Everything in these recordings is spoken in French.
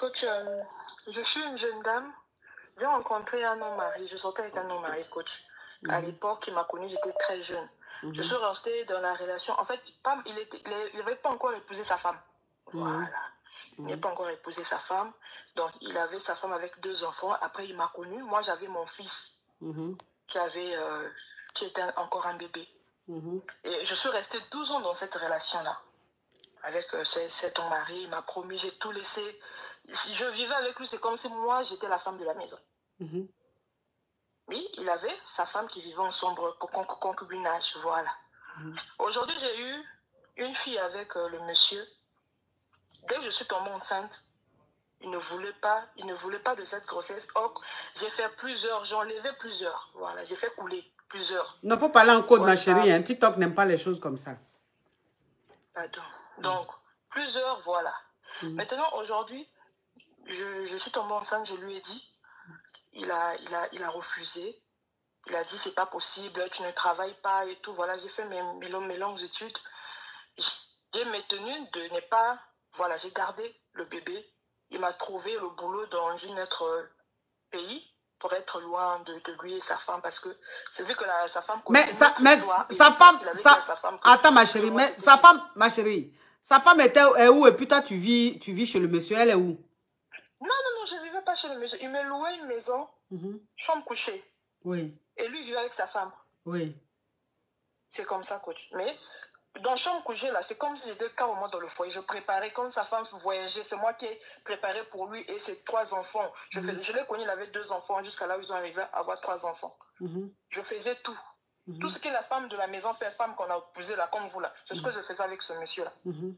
Coach, je suis une jeune dame. J'ai rencontré un non-mari. Je sortais avec un non-mari, coach. À l'époque, il m'a connue, j'étais très jeune. Je suis restée dans la relation. En fait, il n'avait pas encore épousé sa femme. Voilà. Il n'avait pas encore épousé sa femme. Donc, il avait sa femme avec 2 enfants. Après, il m'a connue. Moi, j'avais mon fils qui était encore un bébé. Et je suis restée 12 ans dans cette relation-là. Avec cet mari, il m'a promis, j'ai tout laissé. Si je vivais avec lui, c'est comme si moi, j'étais la femme de la maison. Oui, il avait sa femme qui vivait en sombre concubinage, voilà. Aujourd'hui, j'ai eu une fille avec le monsieur. Dès que je suis tombée enceinte, il ne voulait pas de cette grossesse. Or, j'ai fait plusieurs, j'ai enlevé plusieurs. Voilà, j'ai fait couler plusieurs. Il ne faut pas aller en code, ma chérie. Hein. TikTok n'aime pas les choses comme ça. Pardon. Donc, plusieurs, voilà. Maintenant, aujourd'hui, je suis tombée enceinte, je lui ai dit. Il a refusé. Il a dit, c'est pas possible, tu ne travailles pas et tout. Voilà, j'ai fait mes longues études. J'ai maintenu de ne pas... Voilà, j'ai gardé le bébé. Il m'a trouvé le boulot dans un autre pays pour être loin de lui et sa femme parce que c'est vu que sa femme... Attends, ma chérie, mais sa femme, ma chérie, sa femme est où et puis toi, tu vis chez le monsieur, elle est où? Non, je ne vivais pas chez le monsieur. Il me louait une maison, chambre couchée. Oui. Et lui vivait avec sa femme. Oui. C'est comme ça, coach. Mais dans chambre couchée, là, c'est comme si j'étais carrément dans le foyer. Je préparais, comme sa femme voyageait, c'est moi qui ai préparé pour lui et ses 3 enfants. Je l'ai connu, il avait 2 enfants, jusqu'à là où ils ont arrivé à avoir 3 enfants. Je faisais tout. Tout ce que la femme de la maison fait, femme qu'on a épousée là, comme vous là, c'est ce que je faisais avec ce monsieur-là.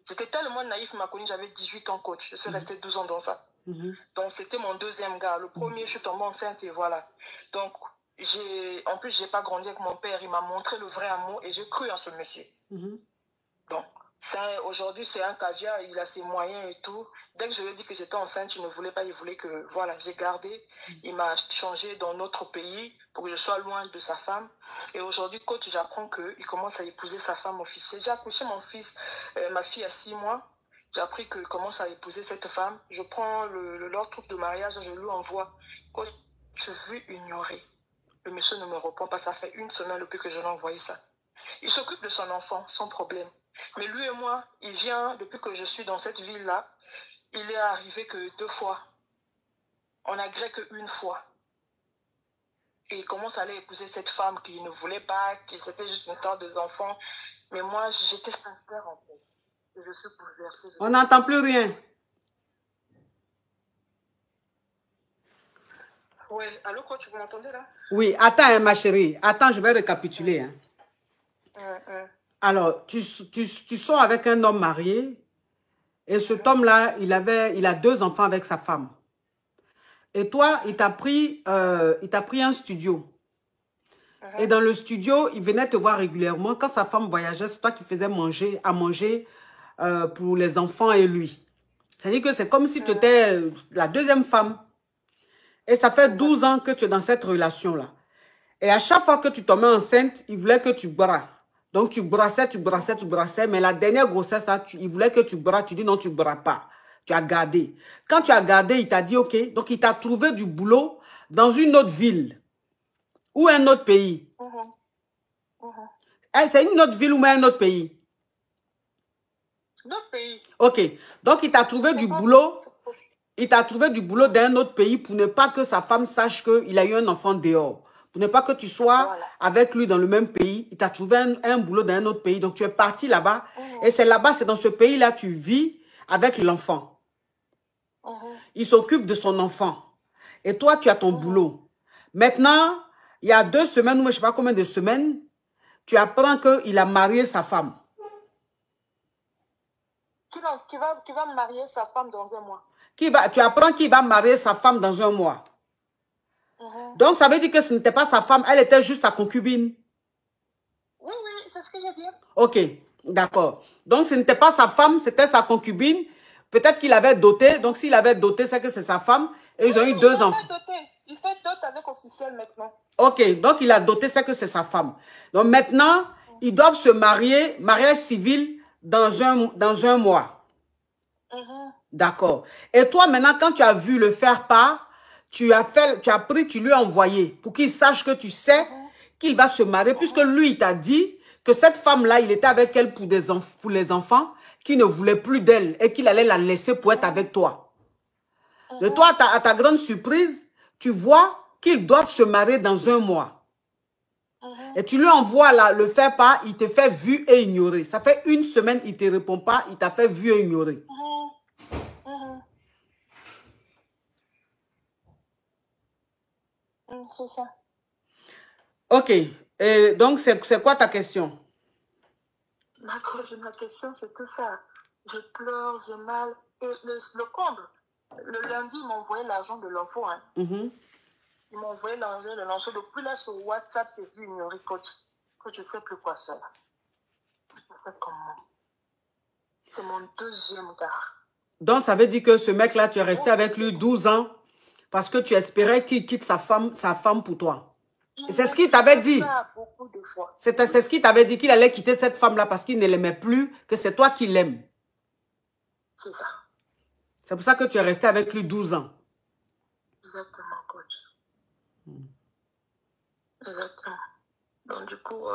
J'étais tellement naïf, il m'a connu, j'avais 18 ans, coach. Je suis restée 12 ans dans ça. Donc, c'était mon 2e gars. Le premier, je suis tombée enceinte et voilà. Donc, en plus, je n'ai pas grandi avec mon père. Il m'a montré le vrai amour et j'ai cru en ce monsieur. Donc, aujourd'hui, c'est un caviar. Il a ses moyens et tout. Dès que je lui ai dit que j'étais enceinte, il ne voulait pas. Il voulait que, voilà, j'ai gardé. Il m'a changé dans notre pays pour que je sois loin de sa femme. Et aujourd'hui, coach, j'apprends qu'il commence à épouser sa femme officielle. J'ai accouché mon fils, ma fille à 6 mois. J'ai appris qu'il commence à épouser cette femme. Je prends leur truc de mariage, je lui envoie. Coach, je veux ignorer. Le monsieur ne me répond pas. Ça fait 1 semaine depuis que je lui ai envoyé ça. Il s'occupe de son enfant, sans problème. Mais lui et moi, il vient, depuis que je suis dans cette ville-là, il est arrivé que 2 fois. On n'a gré que 1 fois. Et il commence à aller épouser cette femme qu'il ne voulait pas, que c'était juste une histoire des enfants. Mais moi, j'étais sincère en fait. Et je suis bouleversée. On n'entend plus rien. Oui, allô, coach, vous m'entendez là? Oui, attends, hein, ma chérie. Attends, je vais récapituler. Hein. Alors, tu sors avec un homme marié et cet homme-là, il a 2 enfants avec sa femme. Et toi, il t'a pris un studio. Et dans le studio, il venait te voir régulièrement. Quand sa femme voyageait, c'est toi qui faisais à manger pour les enfants et lui. C'est-à-dire que c'est comme si tu étais la 2e femme. Et ça fait 12 ans que tu es dans cette relation-là. Et à chaque fois que tu tombais enceinte, il voulait que tu bras. Donc, tu brassais. Mais la dernière grossesse, là, il voulait que tu bras. Tu dis non, tu bras pas. Tu as gardé. Quand tu as gardé, il t'a dit OK. Donc, il t'a trouvé du boulot dans une autre ville. Ou un autre pays. C'est une autre ville ou un autre pays? D'autres pays. OK. Donc, il t'a trouvé du boulot. Il t'a trouvé du boulot dans un autre pays pour ne pas que sa femme sache qu'il a eu un enfant dehors. Pour ne pas que tu sois avec lui dans le même pays. Il t'a trouvé un boulot dans un autre pays. Donc, tu es parti là-bas. Et c'est là-bas, c'est dans ce pays-là, tu vis avec l'enfant. Il s'occupe de son enfant. Et toi, tu as ton boulot. Maintenant, il y a 2 semaines, ou je ne sais pas combien de semaines, tu apprends qu'il a marié sa femme. Qui va marier sa femme dans 1 mois. Tu apprends qu'il va marier sa femme dans 1 mois. Donc, ça veut dire que ce n'était pas sa femme, elle était juste sa concubine. Oui, c'est ce que j'ai dit. Ok, d'accord. Donc, ce n'était pas sa femme, c'était sa concubine. Peut-être qu'il avait doté. Donc, s'il avait doté, c'est que c'est sa femme. Et ils ont eu 2 enfants. Il fait dot avec officiel maintenant. Ok, donc il a doté, c'est que c'est sa femme. Donc, maintenant, ils doivent se marier, mariage civil, dans un mois. D'accord. Et toi, maintenant, quand tu as vu le faire part, tu as pris, tu lui as envoyé pour qu'il sache que tu sais qu'il va se marier, puisque lui, il t'a dit que cette femme-là, il était avec elle pour, pour les enfants, qu'il ne voulait plus d'elle et qu'il allait la laisser pour être avec toi. Et toi, à ta grande surprise, tu vois qu'ils doivent se marier dans 1 mois. Et tu lui envoies le faire part, il te fait vu et ignorer. Ça fait 1 semaine, il ne te répond pas, il t'a fait vu et ignorer. C'est ça. Ok. Et donc, c'est quoi ta question? Ma question, c'est tout ça. Je pleure, j'ai mal. Et le comble, le lundi, il m'a envoyé l'argent de l'enfant. Hein. Il m'a envoyé l'argent de l'enfant. Depuis là, sur WhatsApp, c'est vu ignorer, coach. Coach, je ne sais plus quoi faire. Je fais comment? C'est mon 2e gars. Donc, ça veut dire que ce mec-là, tu es resté avec lui 12 ans parce que tu espérais qu'il quitte sa femme pour toi. Et c'est ce qu'il t'avait dit. C'est ce qu'il t'avait dit, qu'il allait quitter cette femme-là parce qu'il ne l'aimait plus, que c'est toi qui l'aimes. C'est ça. C'est pour ça que tu es resté avec lui 12 ans. Exactement, coach. Exactement. Donc, du coup,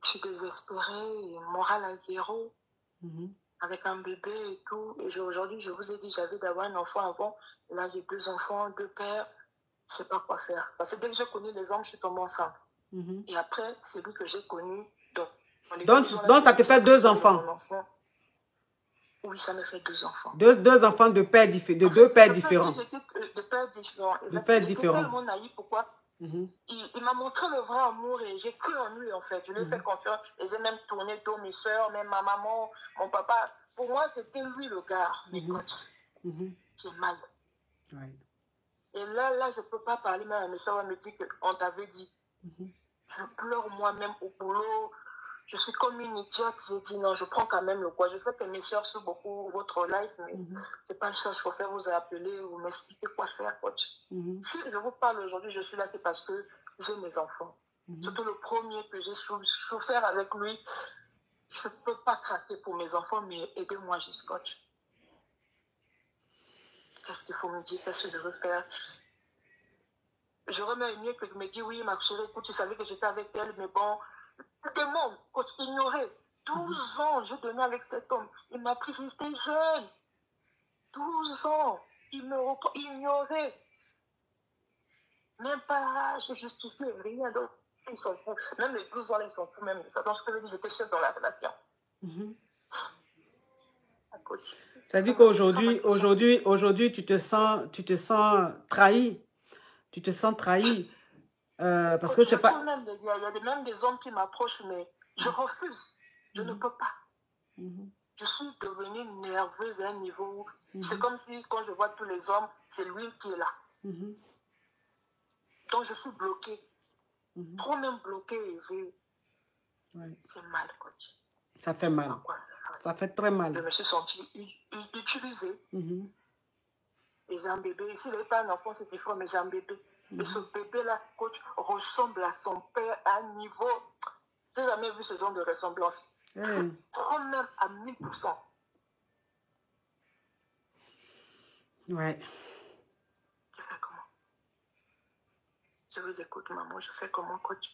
je suis désespérée, morale à 0, avec un bébé et tout. Et aujourd'hui, je vous ai dit, j'avais d'avoir un enfant avant. Là, j'ai 2 enfants, 2 pères. Je ne sais pas quoi faire. Parce que dès que j'ai connu les hommes, je suis tombée enceinte. Et après, c'est lui que j'ai connu. Donc ça te fait 2 enfants. Oui, ça me fait 2 enfants. Deux enfants de pères différents. De 2 pères différents. De pères différents. De pères différents. J'étais tellement naïve. Pourquoi? Il m'a montré le vrai amour et j'ai cru en lui, en fait. Je lui ai fait confiance et j'ai même tourné tous mes soeurs, même ma maman, mon papa. Pour moi, c'était lui le gars. Mais coach, j'ai mal. Ouais. Et là, je ne peux pas parler, mais mes soeurs me dit qu'on t'avait dit. Je pleure moi-même au boulot. Je suis comme une idiote. Je dis non, je prends quand même le quoi. Je sais que mes soeurs suivent beaucoup votre live, mais c'est pas le choix. Je préfère vous appeler ou m'expliquer quoi faire, coach. Si je vous parle aujourd'hui, je suis là, c'est parce que j'ai mes enfants. Surtout le premier que j'ai souffert avec lui. Je ne peux pas craquer pour mes enfants, mais aidez-moi juste, coach. Qu'est-ce qu'il faut me dire? Qu'est-ce que je veux faire? J'aurais même mieux que de me dire, oui, ma chérie, écoute, tu savais que j'étais avec elle, mais bon, tout le monde, coach, ignoré. 12 ans, j'ai donné avec cet homme. Il m'a pris, j'étais jeune. 12 ans, il me ignoré. Même pas, je justifie rien. Donc, ils s'en foutent. Même les 12 ans, ils s'en foutent même. Ça, donc, je peux dire, j'étais chef dans la relation. Ça dit qu'aujourd'hui, tu te sens trahi. Tu te sens trahi. Parce que c'est pas... Il y a même des hommes qui m'approchent, mais je refuse. Je ne peux pas. Je suis devenue nerveuse à un niveau où c'est comme si, quand je vois tous les hommes, c'est lui qui est là. Donc, je suis bloquée. Trop même bloquée. J'ai mal, coach. Ça fait mal. Ça fait très mal. Je me suis sentie utilisée. Et j'ai un bébé. S'il n'est pas un enfant, c'est différent, mais j'ai un bébé. Et ce bébé-là, coach, ressemble à son père à un niveau. Je n'ai jamais vu ce genre de ressemblance. Trop même à 1000%. Ouais. Je fais comment? Je vous écoute, maman. Je fais comment, coach?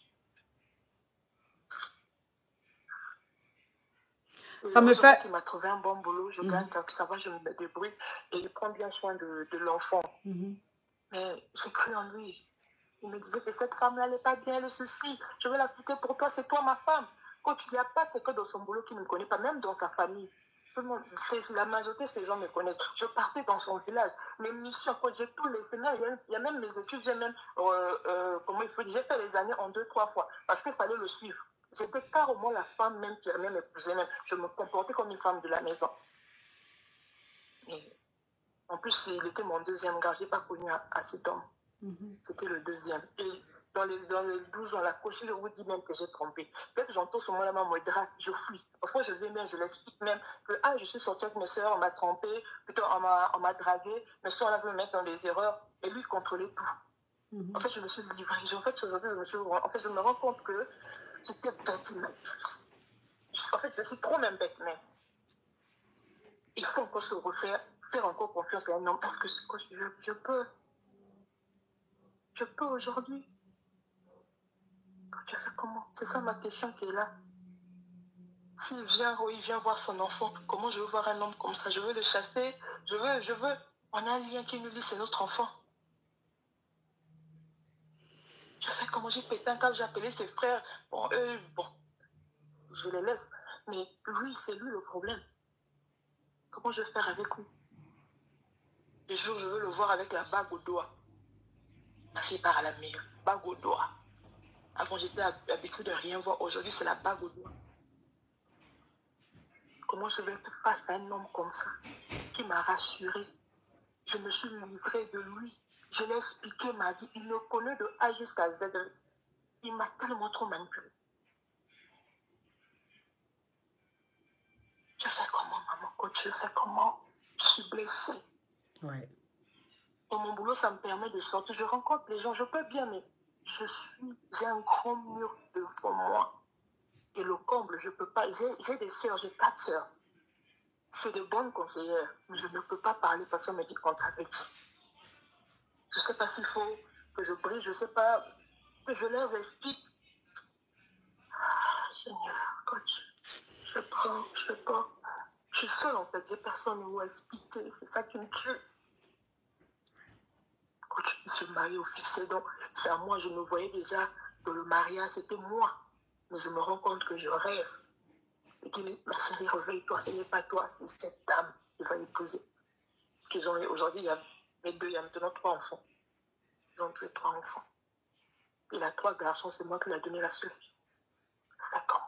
Ça me fait... Il m'a trouvé un bon boulot. Je gagne, ça va, je me débrouille. Et il prend bien soin de l'enfant. Mais j'ai cru en lui. Il me disait que cette femme-là n'est pas bien, le souci. Je vais la quitter pour toi, c'est toi ma femme. Coach, il n'y a pas quelqu'un dans son boulot qui ne me connaît pas, même dans sa famille. Tout le monde, la majorité de ces gens me connaissent. Je partais dans son village. Mes missions, coach, j'ai tout laissé. Il y a même mes études, j'ai même, comment il faut dire, j'ai fait les années en 2-3 fois. Parce qu'il fallait le suivre. J'étais carrément la femme même qui a même épousé même. Je me comportais comme une femme de la maison. Et en plus, il était mon 2e gars. Je n'ai pas connu assez d'hommes. C'était le 2e. Et dans les 12 ans, la coach, je vous dis même que j'ai trompé. Dès que j'entends ce mot-là, me drague, je fuis. Parfois, je vais même, je l'explique même que je suis sortie avec mes soeurs, on m'a trompé, plutôt on m'a dragué, mes soeurs, on veut me mettre dans des erreurs, et lui, contrôlait tout. En fait, je me suis livrée. Aujourd'hui, je me rends compte que j'étais bête, en fait, je suis trop même bête, mais Il faut encore se refaire, faire encore confiance à un homme. Est-ce que je peux? Je peux aujourd'hui? Je fais comment? C'est ça ma question qui est là. S'il vient, oui, il vient voir son enfant, comment je veux voir un homme comme ça? Je veux le chasser, je veux. On a un lien qui nous lie, c'est notre enfant. Je fais comment? J'ai pété un câble, j'ai appelé ses frères. Bon, eux, bon, je les laisse. Mais lui, c'est lui le problème. Comment je vais faire avec lui? Le jour, je veux le voir avec la bague au doigt. Ma fille part à la mer, bague au doigt. Avant, j'étais habituée de rien voir. Aujourd'hui, c'est la bague au doigt. Comment je vais faire face à un homme comme ça, qui m'a rassurée? Je me suis livrée de lui. Je lui ai expliqué ma vie. Il me connaît de A jusqu'à Z. Il m'a tellement trop manipulée. Je fais comment, maman, coach? Je fais comment? Je suis blessée. Ouais. Dans mon boulot, ça me permet de sortir. Je rencontre les gens, je peux bien, mais j'ai un grand mur devant moi. Et le comble, je peux pas. J'ai des sœurs, j'ai 4 sœurs. C'est de bonnes conseillères, mais je ne peux pas parler parce qu'on me dit contradicte. Je ne sais pas s'il faut que je brise, je ne sais pas, que je leur explique. Ah, Seigneur, coach, je sais pas. Je suis seule en fait, j'ai personne où expliquer, c'est ça qui me tue. Coach, il se marie officiel, donc c'est à moi, je me voyais déjà dans le mariage, c'était moi. Mais je me rends compte que je rêve. Et qu'il dit, ma chérie, réveille-toi, ce n'est pas toi, c'est cette dame qui va épouser. Aujourd'hui, il y a il y a maintenant 3 enfants. Ils ont tué 3 enfants. Il a 3 garçons, c'est moi qui lui ai donné la seule fille. Ça comment?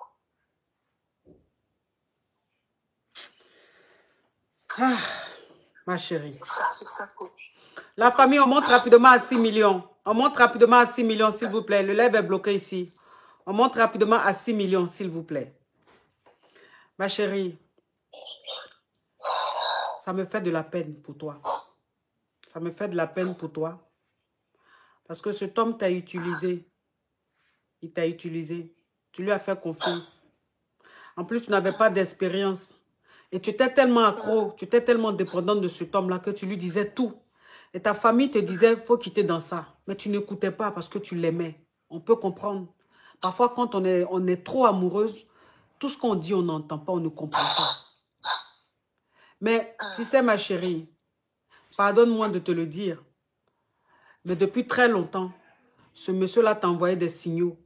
Ah, ma chérie. C'est ça, coach. La famille, on monte rapidement à 6 millions. On monte rapidement à 6 millions, s'il vous plaît. Le live est bloqué ici. On monte rapidement à 6 millions, s'il vous plaît. Ma chérie, ça me fait de la peine pour toi. Ça me fait de la peine pour toi. Parce que cet homme t'a utilisé. Il t'a utilisé. Tu lui as fait confiance. En plus, tu n'avais pas d'expérience. Et tu étais tellement accro, tu étais tellement dépendante de cet homme-là que tu lui disais tout. Et ta famille te disait, il faut quitter dans ça. Mais tu n'écoutais pas parce que tu l'aimais. On peut comprendre. Parfois, quand on est trop amoureuse, tout ce qu'on dit, on n'entend pas, on ne comprend pas. Mais tu sais, ma chérie, pardonne-moi de te le dire, mais depuis très longtemps, ce monsieur-là t'a envoyé des signaux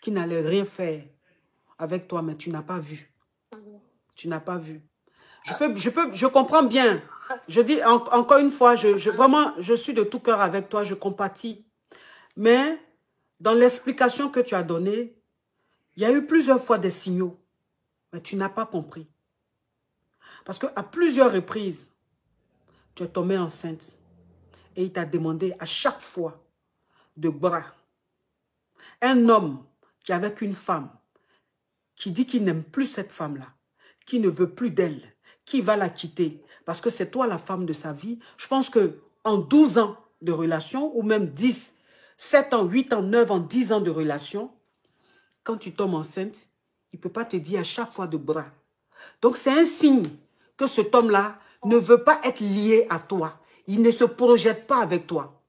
qui n'allaient rien faire avec toi, mais tu n'as pas vu. Tu n'as pas vu. Je comprends bien. Je dis encore une fois, vraiment, je suis de tout cœur avec toi, je compatis. Mais dans l'explication que tu as donnée, il y a eu plusieurs fois des signaux, mais tu n'as pas compris. Parce qu'à plusieurs reprises, tu es tombée enceinte et il t'a demandé à chaque fois de bras. Un homme qui est avec une femme, qui dit qu'il n'aime plus cette femme-là, qui ne veut plus d'elle, qui va la quitter, parce que c'est toi la femme de sa vie. Je pense qu'en 12 ans de relation, ou même 10, 7 ans, 8 ans, 9 ans, 10 ans de relation, quand tu tombes enceinte, il ne peut pas te dire à chaque fois de bras. Donc c'est un signe que cet homme-là ne veut pas être lié à toi. Il ne se projette pas avec toi.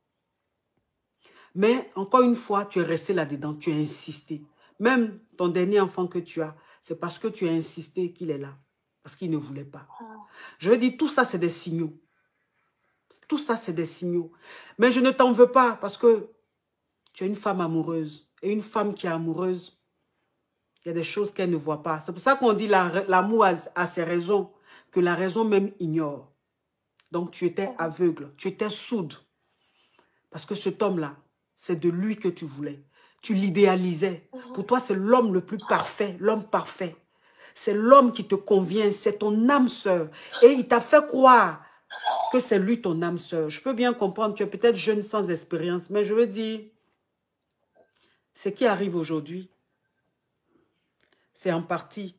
Mais encore une fois, tu es resté là-dedans, tu as insisté. Même ton dernier enfant que tu as, c'est parce que tu as insisté qu'il est là. Parce qu'il ne voulait pas. Je veux dire, tout ça, c'est des signaux. Tout ça, c'est des signaux. Mais je ne t'en veux pas parce que tu es une femme amoureuse. Et une femme qui est amoureuse, il y a des choses qu'elle ne voit pas. C'est pour ça qu'on dit l'amour a ses raisons, que la raison même ignore. Donc, tu étais aveugle, tu étais sourde. Parce que cet homme-là, c'est de lui que tu voulais. Tu l'idéalisais. Pour toi, c'est l'homme le plus parfait, l'homme parfait. C'est l'homme qui te convient, c'est ton âme sœur. Et il t'a fait croire que c'est lui ton âme sœur. Je peux bien comprendre, tu es peut-être jeune sans expérience, mais je veux dire, ce qui arrive aujourd'hui, c'est en partie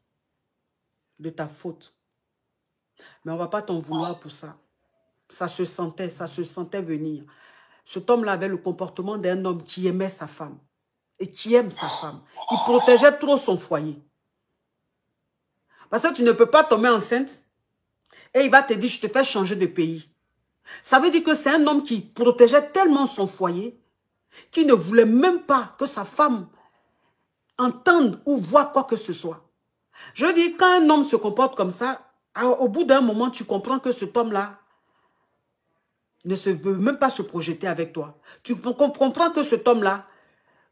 de ta faute. Mais on ne va pas t'en vouloir pour ça. Ça se sentait venir. Cet homme-là avait le comportement d'un homme qui aimait sa femme et qui aime sa femme. Il protégeait trop son foyer. Parce que tu ne peux pas tomber enceinte et il va te dire, je te fais changer de pays. Ça veut dire que c'est un homme qui protégeait tellement son foyer qu'il ne voulait même pas que sa femme entende ou voie quoi que ce soit. Je dis, quand un homme se comporte comme ça, au bout d'un moment, tu comprends que cet homme-là ne se veut même pas se projeter avec toi. Tu comprends que cet homme-là,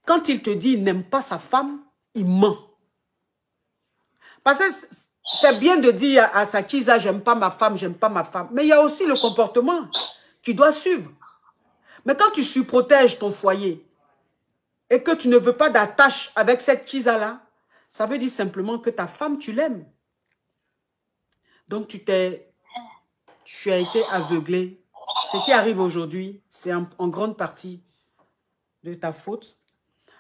quand il te dit qu'il n'aime pas sa femme, il ment. Parce que c'est bien de dire à sa Kiza, j'aime pas ma femme, j'aime pas ma femme. Mais il y a aussi le comportement qui doit suivre. Mais quand tu surprotèges ton foyer et que tu ne veux pas d'attache avec cette Kiza-là, ça veut dire simplement que ta femme, tu l'aimes. Donc tu as été aveuglé. Ce qui arrive aujourd'hui, c'est en grande partie de ta faute.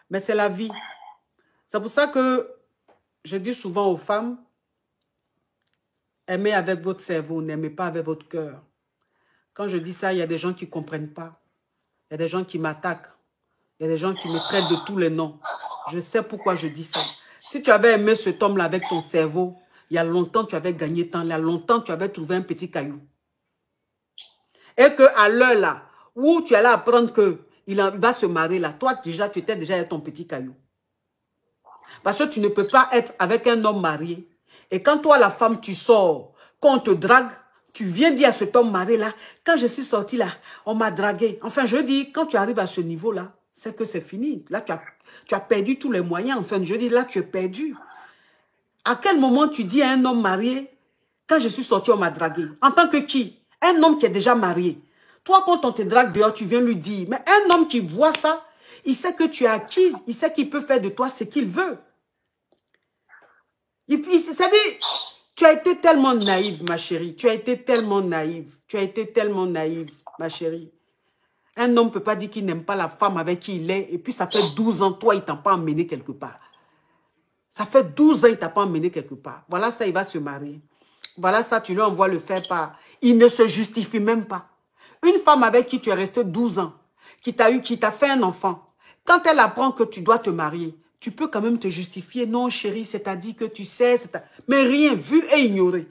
Mais c'est la vie. C'est pour ça que je dis souvent aux femmes, aimez avec votre cerveau, n'aimez pas avec votre cœur. Quand je dis ça, il y a des gens qui ne comprennent pas. Il y a des gens qui m'attaquent. Il y a des gens qui me traitent de tous les noms. Je sais pourquoi je dis ça. Si tu avais aimé cet homme-là avec ton cerveau, il y a longtemps tu avais gagné temps, il y a longtemps tu avais trouvé un petit caillou. Et qu'à l'heure là, où tu allais apprendre qu'il va se marier là, toi déjà, tu étais déjà avec ton petit caillou. Parce que tu ne peux pas être avec un homme marié. Et quand toi, la femme, tu sors, qu'on te drague, tu viens dire à cet homme marié là, quand je suis sortie là, on m'a dragué. Enfin, je dis, quand tu arrives à ce niveau-là, c'est que c'est fini. Là, tu as perdu tous les moyens. Enfin, je dis, là, tu es perdu. À quel moment tu dis à un homme marié, quand je suis sortie, on m'a dragué? En tant que qui? Un homme qui est déjà marié. Toi, quand on te drague dehors, tu viens lui dire. Mais un homme qui voit ça, il sait que tu es acquise, il sait qu'il peut faire de toi ce qu'il veut. C'est-à-dire, tu as été tellement naïve, ma chérie. Tu as été tellement naïve. Tu as été tellement naïve, ma chérie. Un homme ne peut pas dire qu'il n'aime pas la femme avec qui il est. Et puis, ça fait 12 ans, toi, il ne t'a pas emmené quelque part. Ça fait 12 ans, il ne t'a pas emmené quelque part. Voilà ça, il va se marier. Voilà ça, tu lui envoies le faire part. Il ne se justifie même pas. Une femme avec qui tu es resté 12 ans, qui t'a fait un enfant, quand elle apprend que tu dois te marier, tu peux quand même te justifier. Non, chérie, c'est-à-dire que tu sais, mais rien, vu et ignoré.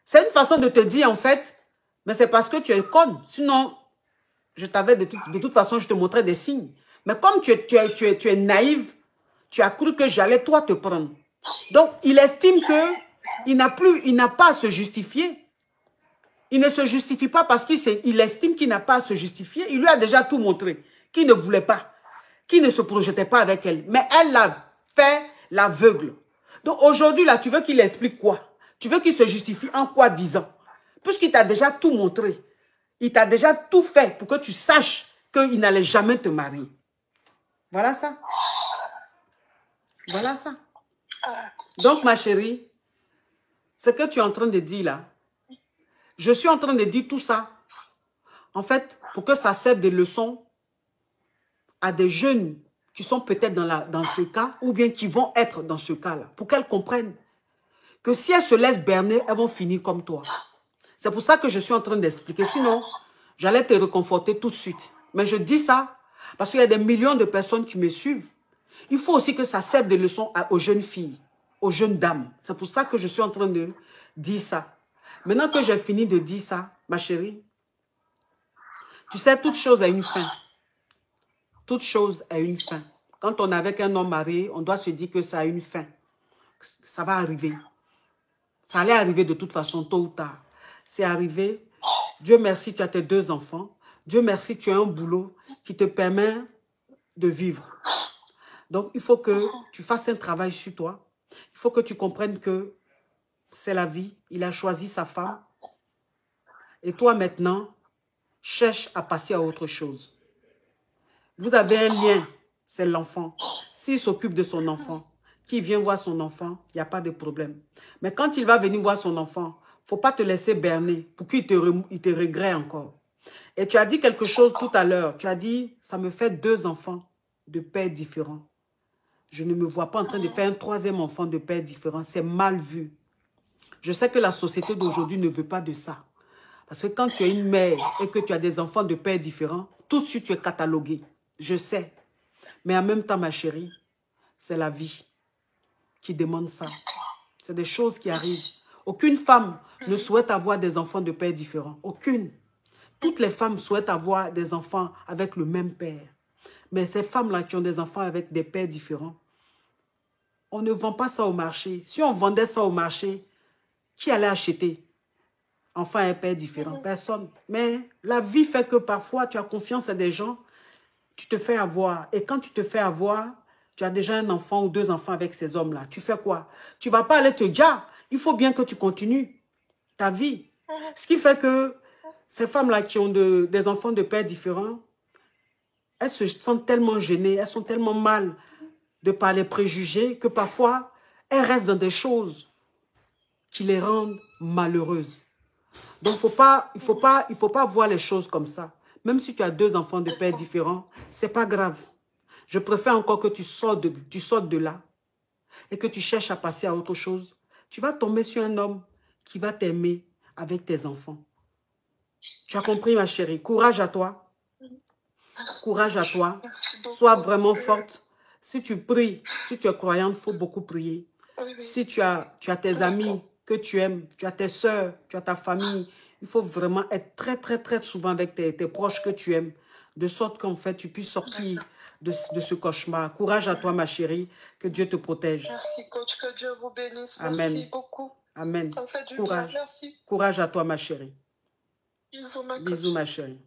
C'est une façon de te dire, en fait, mais c'est parce que tu es conne. Sinon, je t'avais de toute façon, je te montrais des signes. Mais comme tu es naïve, tu as cru que j'allais toi te prendre. Donc, il estime qu'il n'a pas à se justifier. Il ne se justifie pas parce qu'il estime qu'il n'a pas à se justifier. Il lui a déjà tout montré, qu'il ne voulait pas, qu'il ne se projetait pas avec elle. Mais elle l'a fait l'aveugle. Donc aujourd'hui, là, tu veux qu'il explique quoi? Tu veux qu'il se justifie en quoi disant? Puisqu'il t'a déjà tout montré. Il t'a déjà tout fait pour que tu saches qu'il n'allait jamais te marier. Voilà ça. Voilà ça. Donc, ma chérie, ce que tu es en train de dire là, je suis en train de dire tout ça, en fait, pour que ça serve des leçons à des jeunes qui sont peut-être dans ce cas, ou bien qui vont être dans ce cas-là, pour qu'elles comprennent que si elles se laissent berner, elles vont finir comme toi. C'est pour ça que je suis en train d'expliquer. Sinon, j'allais te réconforter tout de suite. Mais je dis ça parce qu'il y a des millions de personnes qui me suivent. Il faut aussi que ça serve des leçons aux jeunes filles, aux jeunes dames. C'est pour ça que je suis en train de dire ça. Maintenant que j'ai fini de dire ça, ma chérie, tu sais, toute chose a une fin. Toute chose a une fin. Quand on est avec un homme marié, on doit se dire que ça a une fin. Ça va arriver. Ça allait arriver de toute façon, tôt ou tard. C'est arrivé. Dieu merci, tu as tes 2 enfants. Dieu merci, tu as un boulot qui te permet de vivre. Donc, il faut que tu fasses un travail sur toi. Il faut que tu comprennes que c'est la vie. Il a choisi sa femme. Et toi, maintenant, cherche à passer à autre chose. Vous avez un lien, c'est l'enfant. S'il s'occupe de son enfant, qu'il vient voir son enfant, il n'y a pas de problème. Mais quand il va venir voir son enfant, il ne faut pas te laisser berner pour qu'il te regrette encore. Et tu as dit quelque chose tout à l'heure. Tu as dit, ça me fait 2 enfants de pères différents. Je ne me vois pas en train de faire un 3e enfant de pères différents. C'est mal vu. Je sais que la société d'aujourd'hui ne veut pas de ça. Parce que quand tu es une mère et que tu as des enfants de pères différents, tout de suite tu es catalogué. Je sais. Mais en même temps, ma chérie, c'est la vie qui demande ça. C'est des choses qui arrivent. Aucune femme ne souhaite avoir des enfants de pères différents. Aucune. Toutes les femmes souhaitent avoir des enfants avec le même père. Mais ces femmes-là qui ont des enfants avec des pères différents, on ne vend pas ça au marché. Si on vendait ça au marché, qui allait acheter? Enfants et pères différents? Personne. Mais la vie fait que parfois, tu as confiance à des gens, tu te fais avoir. Et quand tu te fais avoir, tu as déjà un enfant ou 2 enfants avec ces hommes-là. Tu fais quoi? Tu ne vas pas aller te dire, il faut bien que tu continues ta vie. Ce qui fait que ces femmes-là qui ont des enfants de pères différents, elles se sentent tellement gênées, elles sont tellement mal de par les préjugés que parfois, elles restent dans des choses qui les rendent malheureuses. Donc, il faut pas voir les choses comme ça. Même si tu as 2 enfants de pères différents, ce n'est pas grave. Je préfère encore que tu sortes de là et que tu cherches à passer à autre chose. Tu vas tomber sur un homme qui va t'aimer avec tes enfants. Tu as compris, ma chérie? Courage à toi. Courage à toi. Sois vraiment forte. Si tu pries, si tu es croyante, il faut beaucoup prier. Si tu as tes amis que tu aimes, tu as tes soeurs, tu as ta famille, il faut vraiment être très, très, très souvent avec tes proches que tu aimes, de sorte qu'en fait, tu puisses sortir de ce cauchemar. Courage à toi, ma chérie. Que Dieu te protège. Merci, coach. Que Dieu vous bénisse. Amen. Merci beaucoup. Amen. Ça fait du Courage. bien. Merci. Courage à toi, ma chérie. Bisous, ma Bisous, ma chérie.